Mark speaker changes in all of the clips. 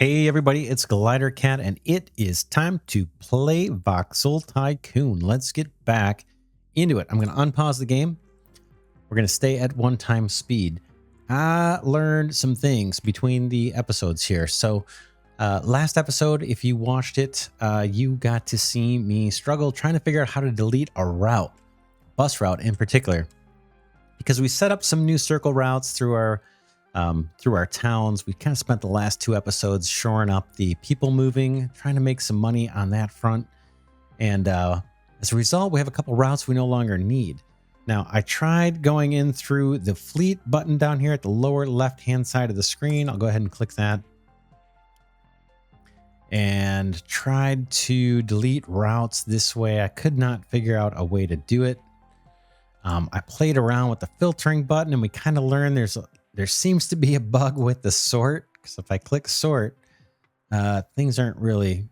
Speaker 1: Hey everybody, it's Glidercat and it is time to play Voxel Tycoon. Let's get back into it. I'm going to unpause the game. We're going to stay at 1x speed. I learned some things between the episodes here. So last episode, if you watched it, you got to see me struggle trying to figure out how to delete a route, bus route in particular, because we set up some new circle routes through our towns. We kind of spent the last two episodes shoring up the people moving, trying to make some money on that front. And as a result, we have a couple routes we no longer need. Now, I tried going in through the fleet button down here at the lower left-hand side of the screen. I'll go ahead and click that. And tried to delete routes this way. I could not figure out a way to do it. I played around with the filtering button and we kind of learned there seems to be a bug with the sort, because if I click sort, things aren't really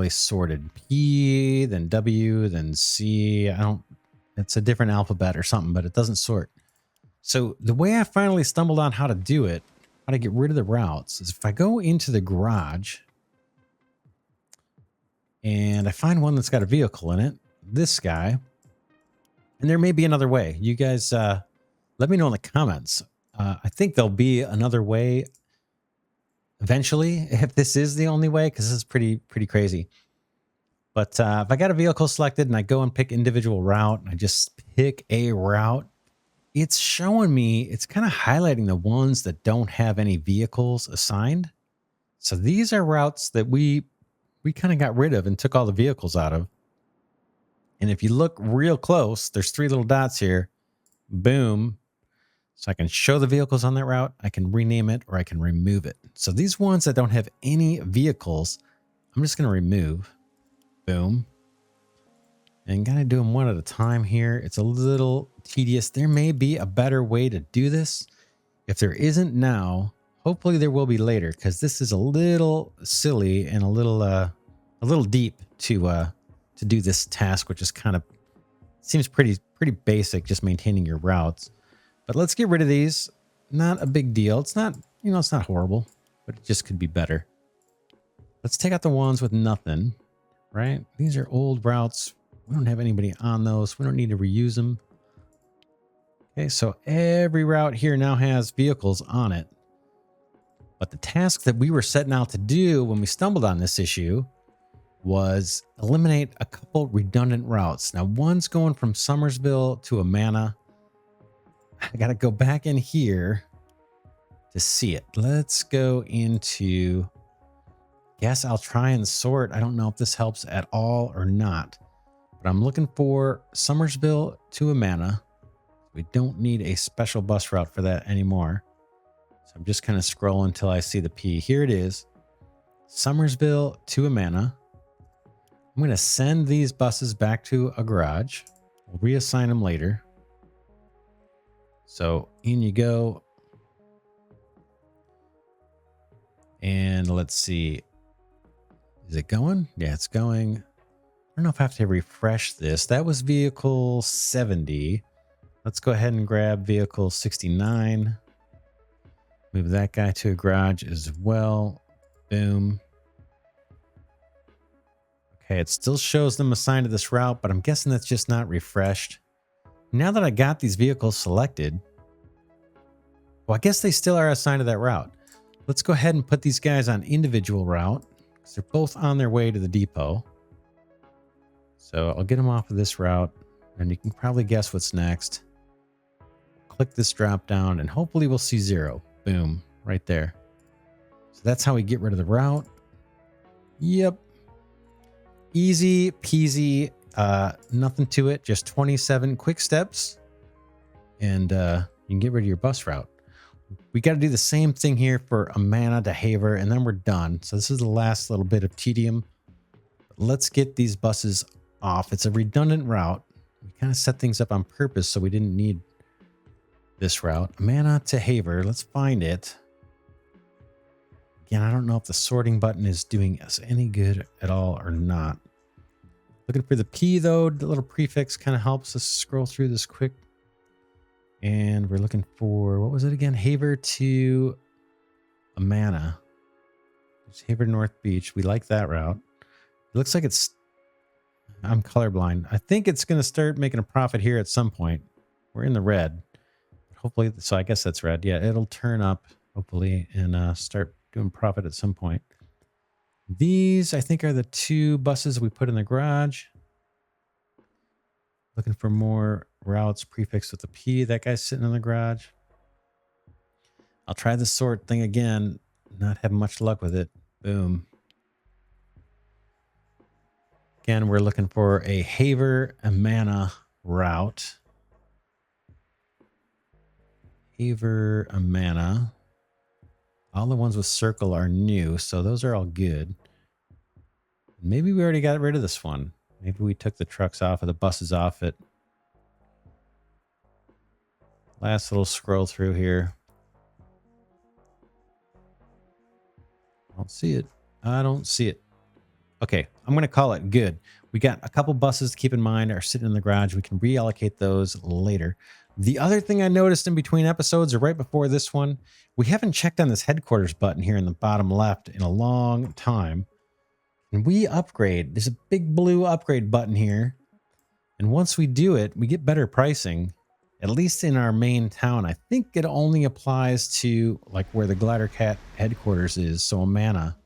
Speaker 1: sorted. P, then W, then C. It's a different alphabet or something, but it doesn't sort. So the way I finally stumbled on how to do it, how to get rid of the routes, is if I go into the garage and I find one that's got a vehicle in it, this guy, and there may be another way. You guys let me know in the comments. I think there'll be another way eventually, if this is the only way, because this is pretty crazy. But if I got a vehicle selected and I go and pick individual route, and I just pick a route, it's showing me, it's kind of highlighting the ones that don't have any vehicles assigned. So these are routes that we kind of got rid of and took all the vehicles out of. And if you look real close, there's three little dots here. Boom. So I can show the vehicles on that route, I can rename it, or I can remove it. So these ones that don't have any vehicles, I'm just going to remove. Boom. And got to do them one at a time here. It's a little tedious. There may be a better way to do this. If there isn't now, hopefully there will be later, because this is a little silly and a little deep to do this task, which is kind of seems pretty basic, just maintaining your routes. But let's get rid of these. Not a big deal. It's not, it's not horrible, but it just could be better. Let's take out the ones with nothing, right? These are old routes. We don't have anybody on those. We don't need to reuse them. Okay, so every route here now has vehicles on it. But the task that we were setting out to do when we stumbled on this issue was eliminate a couple redundant routes. Now, one's going from Somersville to Amana. I got to go back in here to see it. Let's go into, guess I'll try and sort. I don't know if this helps at all or not, but I'm looking for Somersville to Amana. We don't need a special bus route for that anymore. So I'm just kind of scrolling until I see the P. Here it is. Somersville to Amana. I'm going to send these buses back to a garage. We'll reassign them later. So in you go. And let's see. Is it going? Yeah, it's going. I don't know if I have to refresh this. That was vehicle 70. Let's go ahead and grab vehicle 69. Move that guy to a garage as well. Boom. Okay, it still shows them assigned to this route, but I'm guessing that's just not refreshed. Now that I got these vehicles selected, well, I guess they still are assigned to that route. Let's go ahead and put these guys on individual route, because they're both on their way to the depot. So I'll get them off of this route, and you can probably guess what's next. Click this drop down, and hopefully we'll see 0. Boom, right there. So that's how we get rid of the route. Yep. Easy peasy. Nothing to it, just 27 quick steps, and you can get rid of your bus route. We got to do the same thing here for Amana to Haver, and then we're done. So this is the last little bit of tedium. Let's get these buses off. It's a redundant route. We kind of set things up on purpose so we didn't need this route. Amana to Haver. Let's find it. Again, I don't know if the sorting button is doing us any good at all or not. Looking for the P though, the little prefix kind of helps us scroll through this quick. And we're looking for, what was it again? Haver to Amana. There's Haver North Beach. We like that route. It looks like it's... I'm colorblind. I think it's going to start making a profit here at some point. We're in the red. Hopefully, so I guess that's red. Yeah, it'll turn up, hopefully, and start doing profit at some point. These, I think, are the 2 buses we put in the garage. Looking for more routes prefixed with a P. That guy's sitting in the garage. I'll try the sort thing again. Not having much luck with it. Boom. Again, we're looking for a Haver Amana route. Haver Amana. All the ones with circle are new, so those are all good. Maybe we already got rid of this one. Maybe we took the trucks off of the buses off it. Last little scroll through here. I don't see it. I don't see it. Okay, I'm going to call it good. We got a couple buses to keep in mind are sitting in the garage. We can reallocate those later. The other thing I noticed in between episodes or right before this one, we haven't checked on this headquarters button here in the bottom left in a long time. And we upgrade. There's a big blue upgrade button here. And once we do it, we get better pricing, at least in our main town. I think it only applies to like where the Glidercat headquarters is, so Amana.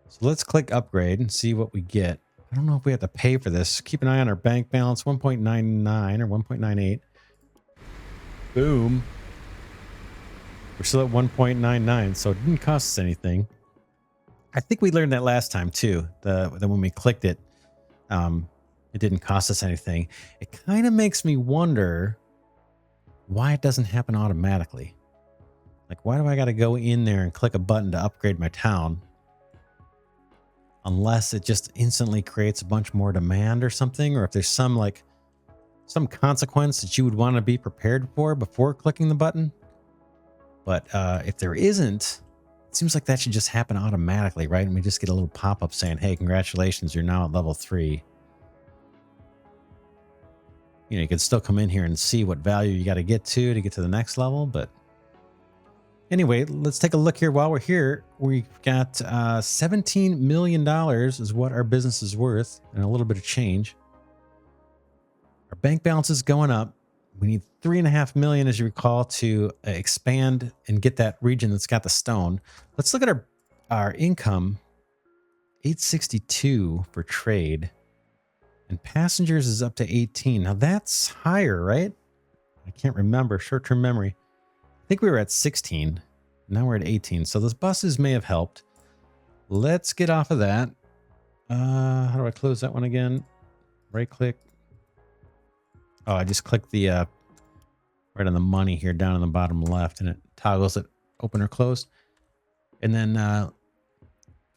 Speaker 1: So let's click upgrade and see what we get. I don't know if we have to pay for this. Keep an eye on our bank balance, 1.99 or 1.98. Boom. We're still at 1.99, so it didn't cost us anything. I think we learned that last time too. That when we clicked it, it didn't cost us anything. It kind of makes me wonder why it doesn't happen automatically. Like, why do I got to go in there and click a button to upgrade my town? Unless it just instantly creates a bunch more demand or something, or if there's some consequence that you would want to be prepared for before clicking the button. But if there isn't, it seems like that should just happen automatically, right? And we just get a little pop-up saying, hey, congratulations, you're now at level 3. You know, you can still come in here and see what value you got to get to the next level. But anyway, let's take a look here. While we're here, we've got $17 million is what our business is worth, and a little bit of change. Our bank balance is going up. We need $3.5 million, as you recall, to expand and get that region that's got the stone. Let's look at our income. 862 for trade. And passengers is up to 18. Now that's higher, right? I can't remember. Short-term memory. I think we were at 16. Now we're at 18. So those buses may have helped. Let's get off of that. How do I close that one again? Right click. Oh, I just clicked the right on the money here down in the bottom left, and it toggles it open or closed. And then kind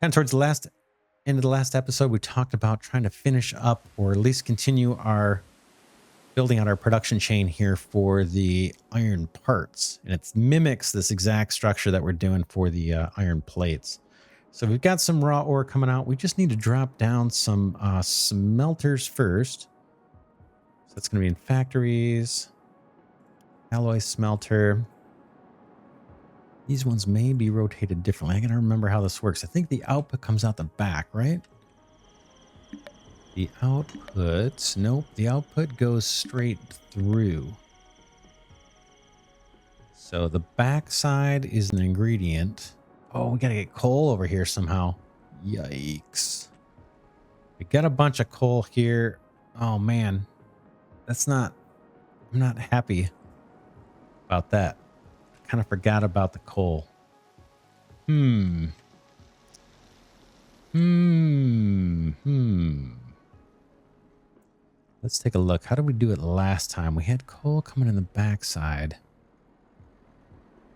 Speaker 1: of towards the last end of the last episode, we talked about trying to finish up or at least continue our building out our production chain here for the iron parts. And it mimics this exact structure that we're doing for the iron plates. So we've got some raw ore coming out. We just need to drop down some smelters first. So that's going to be in factories. Alloy smelter. These ones may be rotated differently. I got to remember how this works. I think the output comes out the back, right? The output, nope, the output goes straight through. So the back side is an ingredient. Oh, we got to get coal over here somehow. Yikes. We got a bunch of coal here. Oh man, I'm not happy about that. I kind of forgot about the coal. Let's take a look. How did we do it last time? We had coal coming in the backside.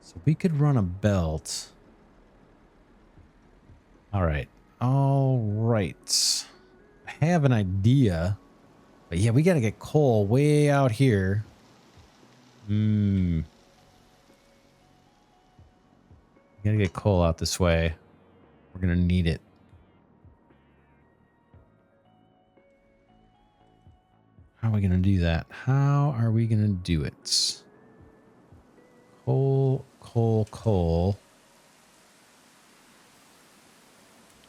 Speaker 1: So we could run a belt. All right. All right. I have an idea. But yeah, we got to get coal way out here. We got to get coal out this way. We're going to need it. How are we going to do that? How are we going to do it? Coal, coal, coal.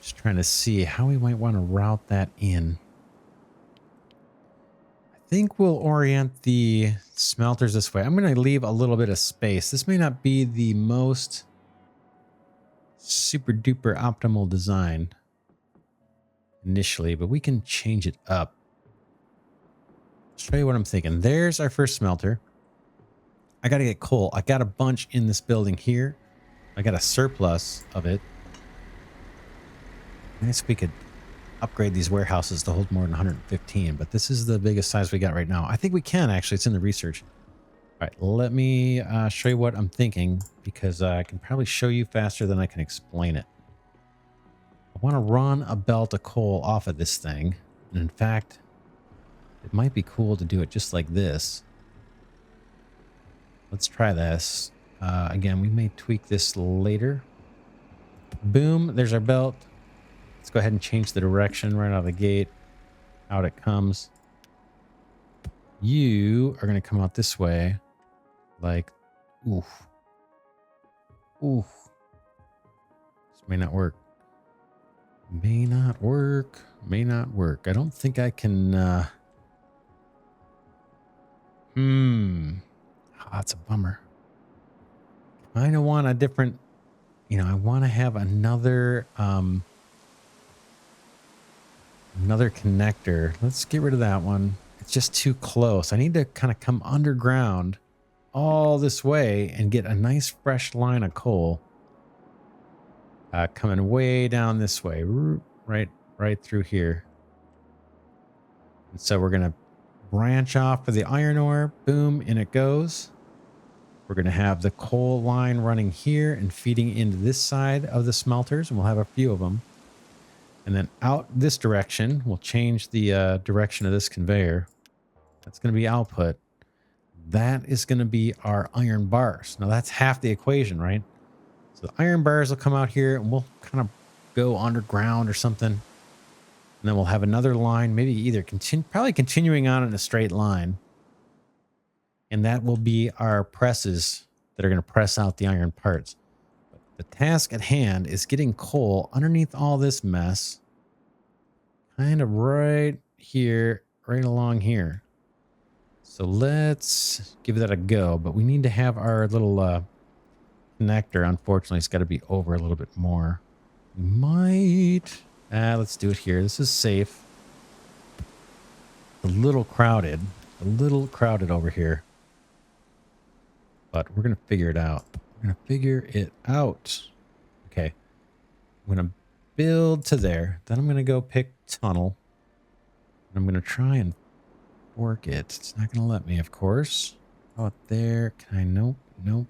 Speaker 1: Just trying to see how we might want to route that in. I think we'll orient the smelters this way. I'm going to leave a little bit of space. This may not be the most super duper optimal design initially, but we can change it up. I'll show you what I'm thinking. There's our first smelter. I got to get coal. I got a bunch in this building here. I got a surplus of it. I guess we could upgrade these warehouses to hold more than 115, but this is the biggest size we got right now. I think we can actually. It's in the research. All right, let me show you what I'm thinking, because I can probably show you faster than I can explain it. I want to run a belt of coal off of this thing. And in fact, it might be cool to do it just like this. Let's try this. Again, we may tweak this later. Boom, there's our belt. Let's go ahead and change the direction right out of the gate. Out it comes. You are going to come out this way. Like, oof. Oof. This may not work. May not work. May not work. I don't think I can... Oh, that's a bummer. I kind of want a different... You know, I want to have another... another connector. Let's get rid of that one. It's just too close. I need to kind of come underground all this way and get a nice fresh line of coal coming way down this way, right through here. And so we're going to branch off for the iron ore. Boom, in it goes. We're going to have the coal line running here and feeding into this side of the smelters, and we'll have a few of them. And then out this direction, we'll change the direction of this conveyor. That's going to be output. That is going to be our iron bars. Now that's half the equation, right? So the iron bars will come out here and we'll kind of go underground or something. And then we'll have another line, maybe either probably continuing on in a straight line. And that will be our presses that are going to press out the iron parts. But the task at hand is getting coal underneath all this mess. Kind of right here, right along here. So let's give that a go. But we need to have our little connector. Unfortunately, it's got to be over a little bit more. We might... let's do it here. This is safe. A little crowded. A little crowded over here. But we're going to figure it out. We're going to figure it out. Okay. I'm going to build to there. Then I'm going to go pick tunnel. And I'm going to try and work it. It's not going to let me, of course. Out there. Can I? Nope. Nope.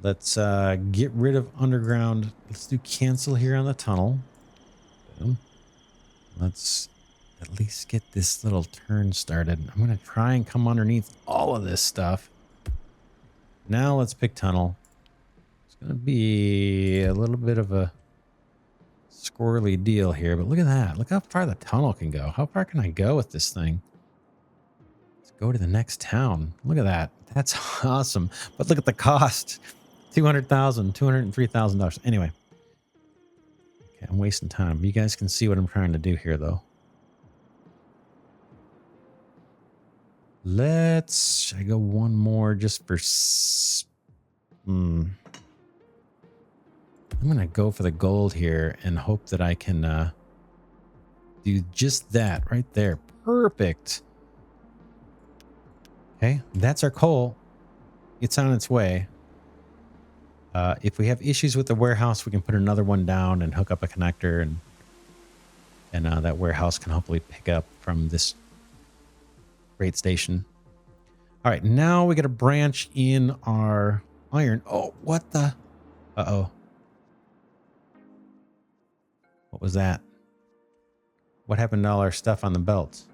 Speaker 1: Let's get rid of underground. Let's do cancel here on the tunnel. Boom. Let's at least get this little turn started. I'm going to try and come underneath all of this stuff. Now let's pick tunnel. It's going to be a little bit of a squirrely deal here, but look at that. Look how far the tunnel can go. How far can I go with this thing? Let's go to the next town. Look at that. That's awesome. But look at the cost. $200,000, $203,000. Anyway. Okay, I'm wasting time. You guys can see what I'm trying to do here, though. Should I go one more just for... I'm going to go for the gold here and hope that I can do just that right there. Perfect. Okay, that's our coal. It's on its way. If we have issues with the warehouse, we can put another one down and hook up a connector, and that warehouse can hopefully pick up from this freight station. All right, now we got to branch in our iron. Oh, what the? Uh-oh. What was that? What happened to all our stuff on the belts?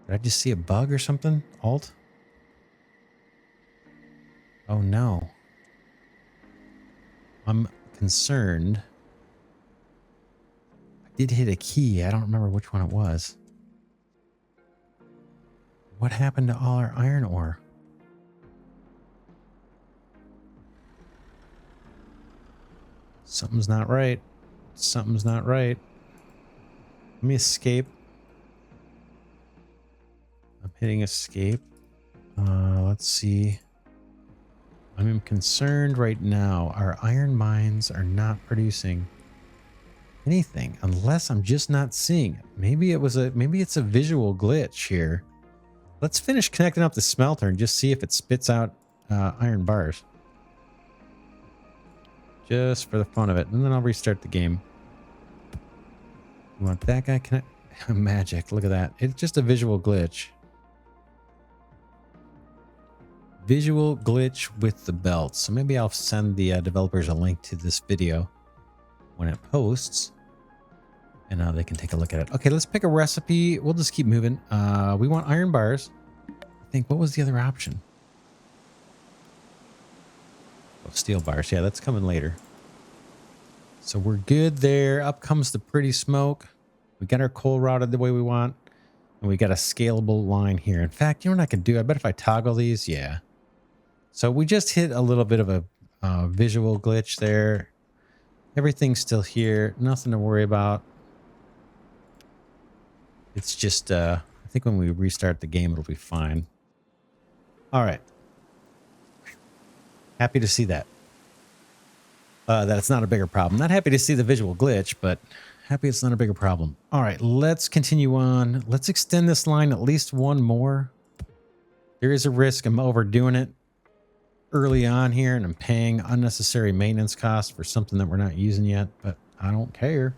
Speaker 1: Did I just see a bug or something? Alt? Oh, no. I'm concerned. I did hit a key. I don't remember which one it was. What happened to all our iron ore? Something's not right. Something's not right. Let me escape. I'm hitting escape. Let's see. I'm concerned right now. Our iron mines are not producing anything unless I'm just not seeing it. Maybe it's a visual glitch here. Let's finish connecting up the smelter and just see if it spits out iron bars. Just for the fun of it. And then I'll restart the game. You want that guy connect? Magic. Look at that. It's just a visual glitch. Visual glitch with the belt. So maybe I'll send the developers a link to this video when it posts. And they can take a look at it. Okay, let's pick a recipe. We'll just keep moving. We want iron bars. I think, what was the other option? Oh, steel bars. Yeah, that's coming later. So we're good there. Up comes the pretty smoke. We got our coal routed the way we want. And we got a scalable line here. In fact, you know what I can do? I bet if I toggle these, yeah. So we just hit a little bit of a visual glitch there. Everything's still here. Nothing to worry about. It's just, I think when we restart the game, it'll be fine. All right. Happy to see that. That it's not a bigger problem. Not happy to see the visual glitch, but happy it's not a bigger problem. All right, let's continue on. Let's extend this line at least one more. There is a risk I'm overdoing it early on here, and I'm paying unnecessary maintenance costs for something that we're not using yet, but I don't care.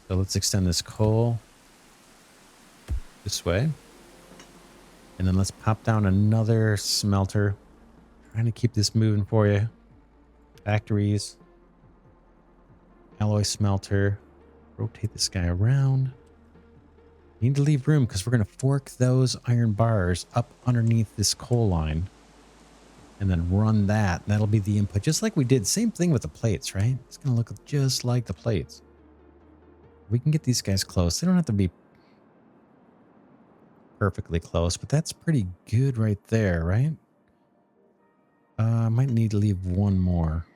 Speaker 1: So let's extend this coal this way. And then let's pop down another smelter. Trying to keep this moving for you. Factories. Alloy smelter. Rotate this guy around. Need to leave room because we're going to fork those iron bars up underneath this coal line. And then run that. That'll be the input. Just like we did. Same thing with the plates, right? It's going to look just like the plates. We can get these guys close. They don't have to be perfectly close, but that's pretty good right there, right? Might need to leave one more.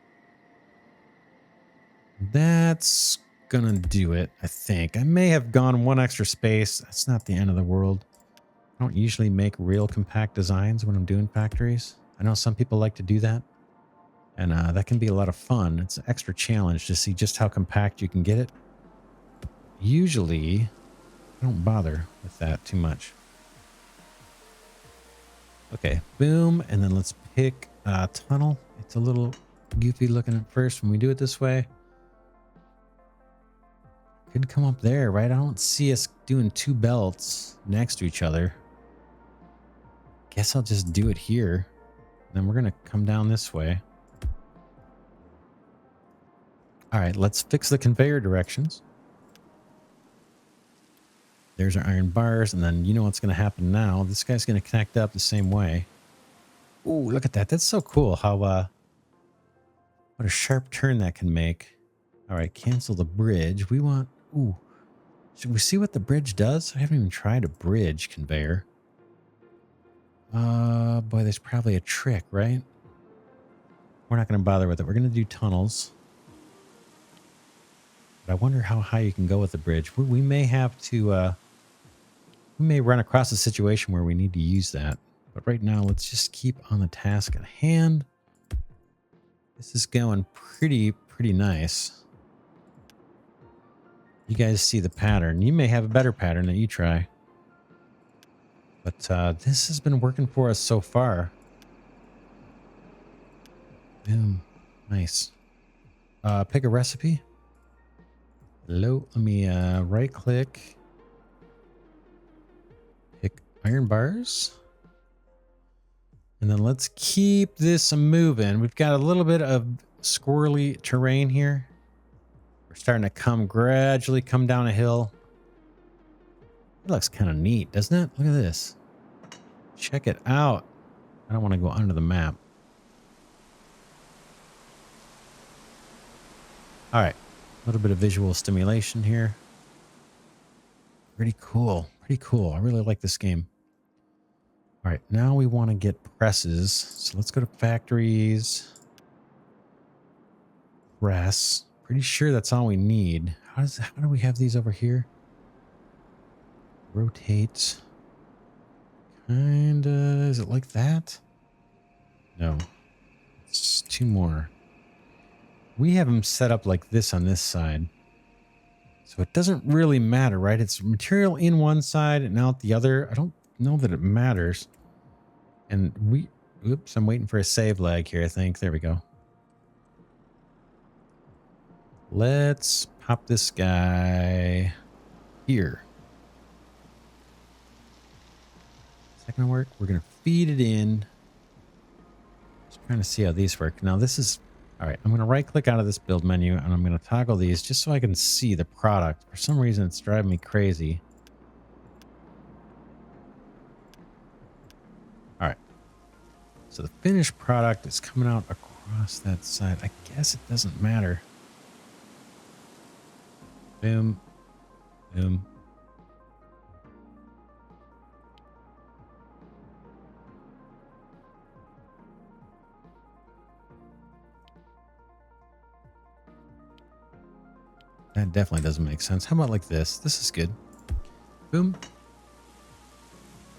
Speaker 1: That's gonna do it, I think. I may have gone one extra space. That's not the end of the world. I don't usually make real compact designs when I'm doing factories. I know some people like to do that, and that can be a lot of fun. It's an extra challenge to see just how compact you can get it. Usually, I don't bother with that too much. Okay, boom, and then let's pick a tunnel. It's a little goofy looking at first when we do it this way. Could come up there, right? I don't see us doing two belts next to each other. Guess I'll just do it here. Then we're gonna come down this way. All right, let's fix the conveyor directions. There's our iron bars, and then you know what's gonna happen now. This guy's gonna connect up the same way. Ooh, look at that. That's so cool how what a sharp turn that can make. All right, cancel the bridge. We want, ooh. Should we see what the bridge does? I haven't even tried a bridge conveyor. Boy, there's probably a trick, right? We're not going to bother with it. We're going to do tunnels. But I wonder how high you can go with the bridge. We may have to, we may run across a situation where we need to use that. But right now, let's just keep on the task at hand. This is going pretty nice. You guys see the pattern. You may have a better pattern that you try. But this has been working for us so far. Boom. Nice. Pick a recipe. Hello. Let me right click. Pick iron bars. And then let's keep this moving. We've got a little bit of squirrely terrain here. We're starting to gradually come down a hill. It looks kind of neat, doesn't it? Look at this. Check it out. I don't want to go under the map. All right. A little bit of visual stimulation here. Pretty cool. Pretty cool. I really like this game. All right. Now we want to get presses. So let's go to factories. press. Pretty sure that's all we need. How do we have these over here? Rotate. Kinda. Is it like that? No. It's two more. We have them set up like this on this side. So it doesn't really matter, right? It's material in one side and out the other. I don't know that it matters. And oops, I'm waiting for a save lag here, I think. There we go. Let's pop this guy here. Is that going to work? We're going to feed it in. Just trying to see how these work. Now this is, all right, I'm going to right click out of this build menu and I'm going to toggle these just so I can see the product. For some reason, it's driving me crazy. All right. So the finished product is coming out across that side. I guess it doesn't matter. Boom. Boom. That definitely doesn't make sense. How about like this? This is good. Boom.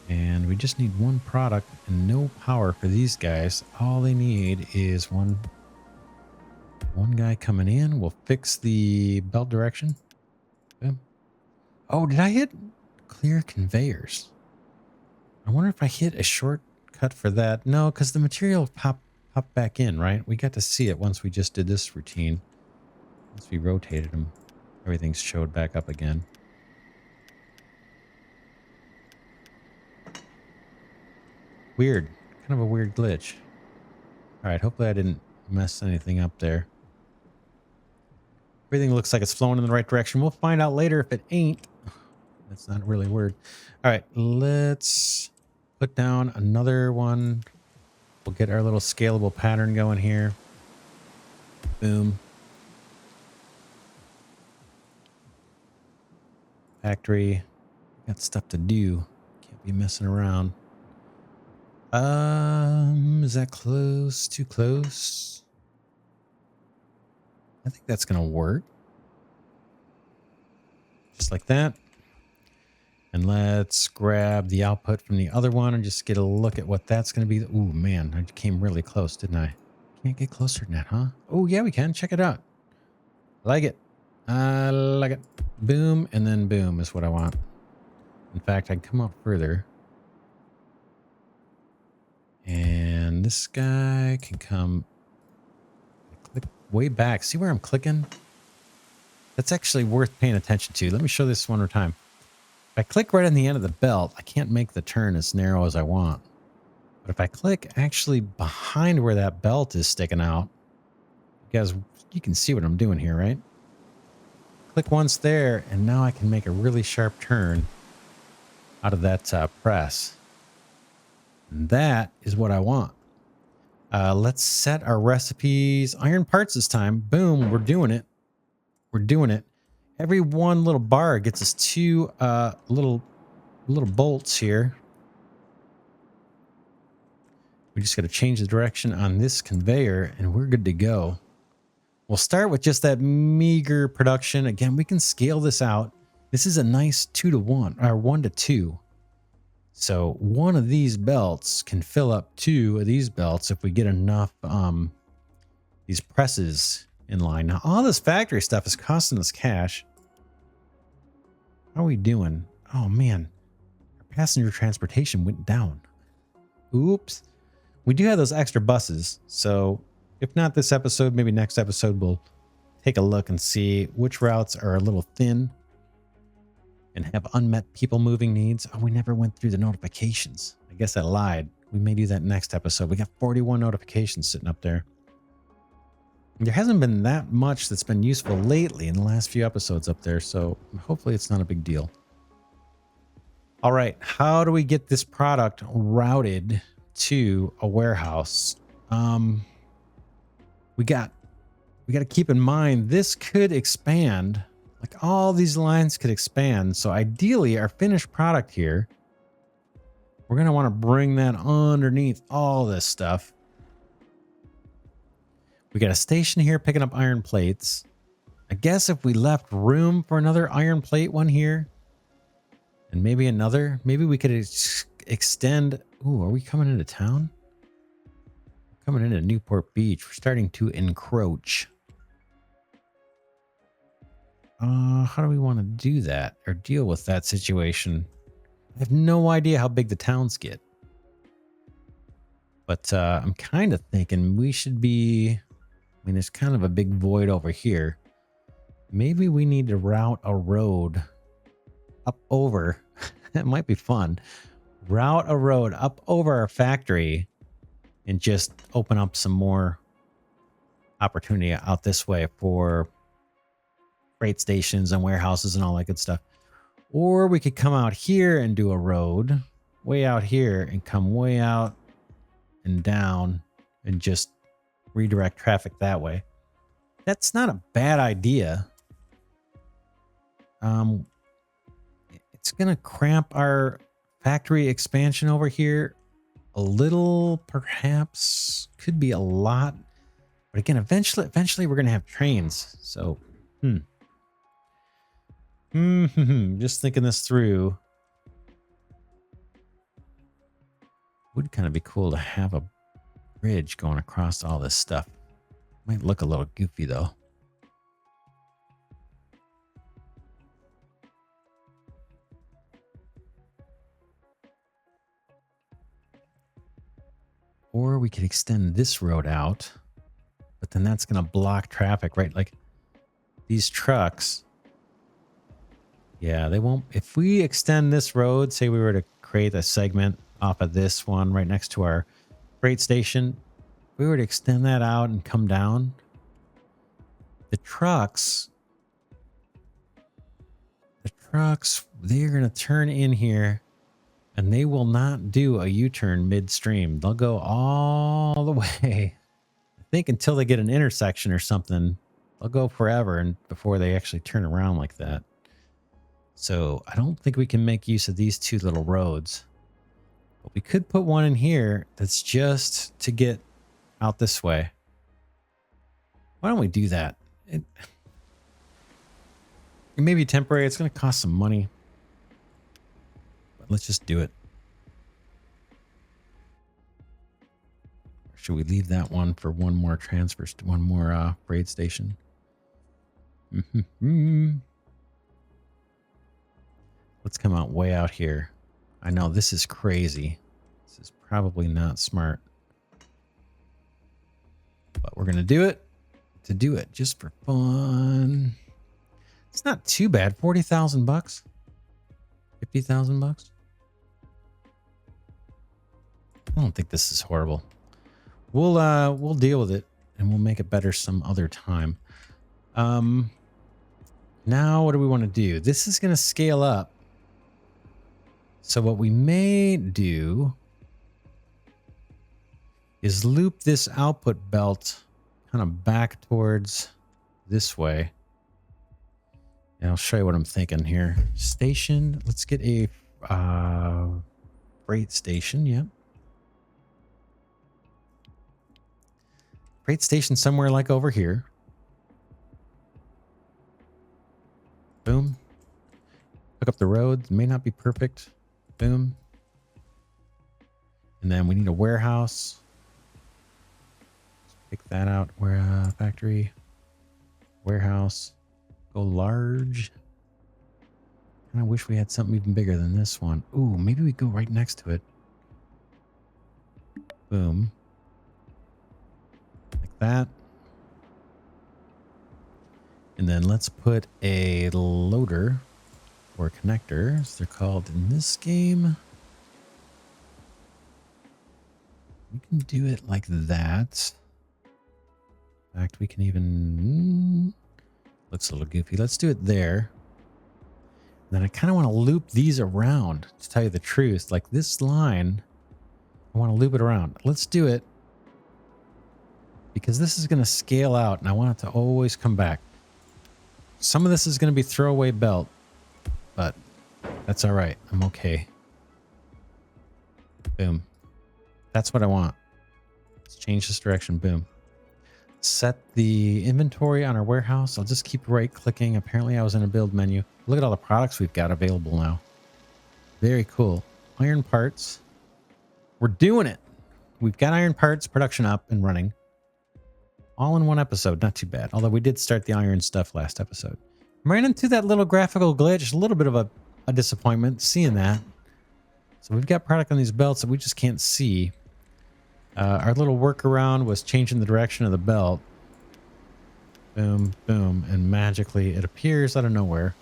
Speaker 1: And we just need one product and no power for these guys. All they need is one guy coming in. We'll fix the belt direction. Boom. Oh, did I hit clear conveyors? I wonder if I hit a shortcut for that. No, because the material popped back in, right? We got to see it once we just did this routine. Once we rotated them, everything showed back up again. Weird. Kind of a weird glitch. All right, hopefully I didn't mess anything up there. Everything looks like it's flowing in the right direction. We'll find out later if it ain't. That's not really a word. All right, let's put down another one. We'll get our little scalable pattern going here. Boom. Factory. Got stuff to do. Can't be messing around. Is that close? Too close? I think that's going to work. Just like that. And let's grab the output from the other one and just get a look at what that's going to be. Ooh, man, I came really close, didn't I? Can't get closer than that, huh? Oh, yeah, we can. Check it out. Like it. I like it. Boom, and then boom is what I want. In fact, I'd come up further. And this guy can come, click way back. See where I'm clicking? That's actually worth paying attention to. Let me show this one more time. If I click right on the end of the belt, I can't make the turn as narrow as I want. But if I click actually behind where that belt is sticking out, you guys, you can see what I'm doing here, right? Click once there, and now I can make a really sharp turn out of that press. And that is what I want. Let's set our recipes. Iron parts this time. Boom, we're doing it. We're doing it. Every one little bar gets us two little bolts here. We just got to change the direction on this conveyor and we're good to go. We'll start with just that meager production. Again, we can scale this out. This is a nice 2-to-1 or 1-to-2. So one of these belts can fill up two of these belts if we get enough these presses in line. Now, all this factory stuff is costing us cash. How are we doing? Oh, man. Our passenger transportation went down. Oops. We do have those extra buses. So if not this episode, maybe next episode, we'll take a look and see which routes are a little thin and have unmet people moving needs. Oh, we never went through the notifications. I guess I lied. We may do that next episode. We got 41 notifications sitting up there. There hasn't been that much that's been useful lately in the last few episodes up there, so hopefully it's not a big deal. All right, how do we get this product routed to a warehouse? We got to keep in mind this could expand. Like all these lines could expand. So ideally, our finished product here, we're going to want to bring that underneath all this stuff. We got a station here picking up iron plates. I guess if we left room for another iron plate one here, and maybe another, maybe we could extend. Ooh, are we coming into town? Coming into Newport Beach. We're starting to encroach. How do we want to do that or deal with that situation? I have no idea how big the towns get. But I'm kind of thinking we should be... I mean, there's kind of a big void over here. Maybe we need to route a road up over. That might be fun. Route a road up over our factory and just open up some more opportunity out this way for freight stations and warehouses and all that good stuff. Or we could come out here and do a road way out here and come way out and down and just redirect traffic that way. That's not a bad idea. It's gonna cramp our factory expansion over here a little, perhaps. Could be a lot, but again, eventually we're gonna have trains. So, just thinking this through. Would kind of be cool to have a bridge going across all this stuff. Might look a little goofy though. Or we could extend this road out, but then that's going to block traffic, right? Like these trucks. Yeah, they won't. If we extend this road, say we were to create a segment off of this one right next to our freight station, if we were to extend that out and come down, the trucks, they're going to turn in here. And they will not do a U-turn midstream. They'll go all the way. I think until they get an intersection or something, they'll go forever and before they actually turn around like that. So I don't think we can make use of these two little roads. But we could put one in here that's just to get out this way. Why don't we do that? It may be temporary. It's going to cost some money. Let's just do it. Or should we leave that one for one more transfer, one more freight station? Let's come out way out here. I know this is crazy. This is probably not smart. But we're going to do it. To do it just for fun. It's not too bad. 40,000 bucks. 50,000 bucks. I don't think this is horrible. We'll deal with it and we'll make it better some other time. Now what do we want to do? This is going to scale up. So what we may do is loop this output belt kind of back towards this way. And I'll show you what I'm thinking here. Station. Let's get a freight station. Yep. Freight station somewhere like over here. Boom. Hook up the road. May not be perfect. Boom. And then we need a warehouse. Let's pick that out. Where factory. Warehouse. Go large. And I wish we had something even bigger than this one. Ooh, maybe we go right next to it. Boom. Like that. And then let's put a loader or connector, as they're called in this game. We can do it like that. In fact, we can even... Looks a little goofy. Let's do it there. And then I kind of want to loop these around, to tell you the truth. Like this line, I want to loop it around. Let's do it. Because this is going to scale out, and I want it to always come back. Some of this is going to be throwaway belt, but that's all right. I'm okay. Boom. That's what I want. Let's change this direction. Boom. set the inventory on our warehouse. I'll just keep right clicking. Apparently I was in a build menu. Look at all the products we've got available now. Very cool. Iron parts. We're doing it. We've got iron parts production up and running. All in one episode. Not too bad. Although we did start the iron stuff last episode. Ran into that little graphical glitch. A little bit of a disappointment seeing that. So we've got product on these belts that we just can't see. Our little workaround was changing the direction of the belt. Boom, boom, and magically it appears out of nowhere.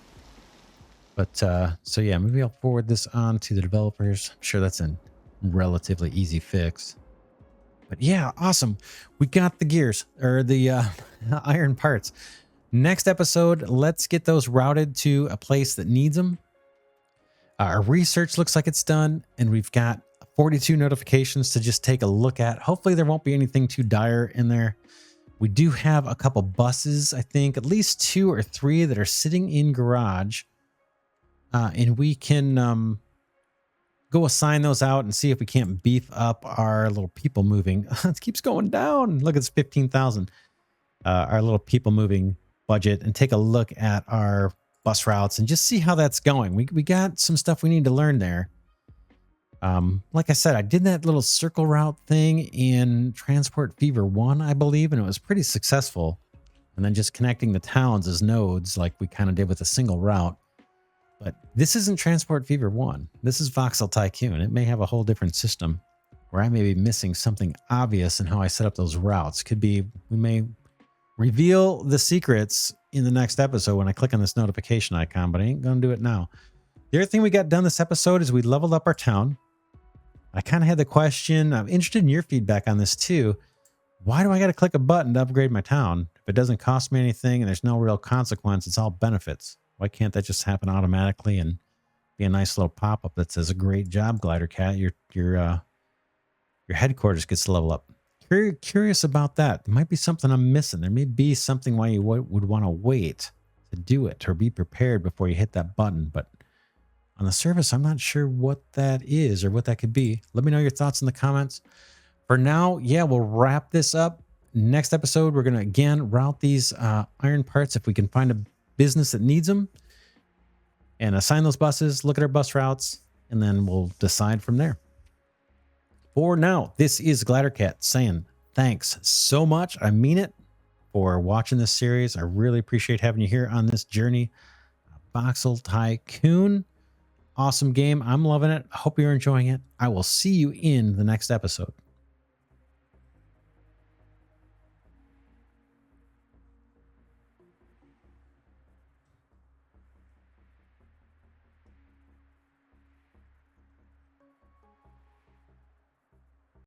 Speaker 1: But so yeah, maybe I'll forward this on to the developers. I'm sure that's a relatively easy fix. But yeah, awesome. We got the gears, or the iron parts. Next episode, let's get those routed to a place that needs them. Our research looks like it's done, and we've got 42 notifications to just take a look at. Hopefully there won't be anything too dire in there. We do have a couple buses, I think, at least 2 or 3 that are sitting in garage. And we can go assign those out and see if we can't beef up our little people moving. It keeps going down. Look, it's 15,000. Our little people moving budget, and take a look at our bus routes and just see how that's going. We got some stuff we need to learn there. Like I said, I did that little circle route thing in Transport Fever 1, I believe, and it was pretty successful. And then just connecting the towns as nodes like we kind of did with a single route. But this isn't Transport Fever 1. This is Voxel Tycoon. It may have a whole different system where I may be missing something obvious in how I set up those routes. Could be, we may reveal the secrets in the next episode when I click on this notification icon, but I ain't going to do it now. The other thing we got done this episode is we leveled up our town. I kind of had the question, I'm interested in your feedback on this too. Why do I got to click a button to upgrade my town? If it doesn't cost me anything and there's no real consequence, it's all benefits. Why can't that just happen automatically and be a nice little pop-up that says, "A great job, Glidercat. Your headquarters gets to level up." Curious about that. There might be something I'm missing. There may be something why you would want to wait to do it or be prepared before you hit that button. But on the surface, I'm not sure what that is or what that could be. Let me know your thoughts in the comments. For now, yeah, we'll wrap this up. Next episode, we're going to again route these iron parts if we can find a business that needs them, and assign those buses, look at our bus routes, and then we'll decide from there. For now, this is Glidercat saying thanks so much. I mean it, for watching this series. I really appreciate having you here on this journey. Voxel Tycoon. Awesome game. I'm loving it. I hope you're enjoying it. I will see you in the next episode.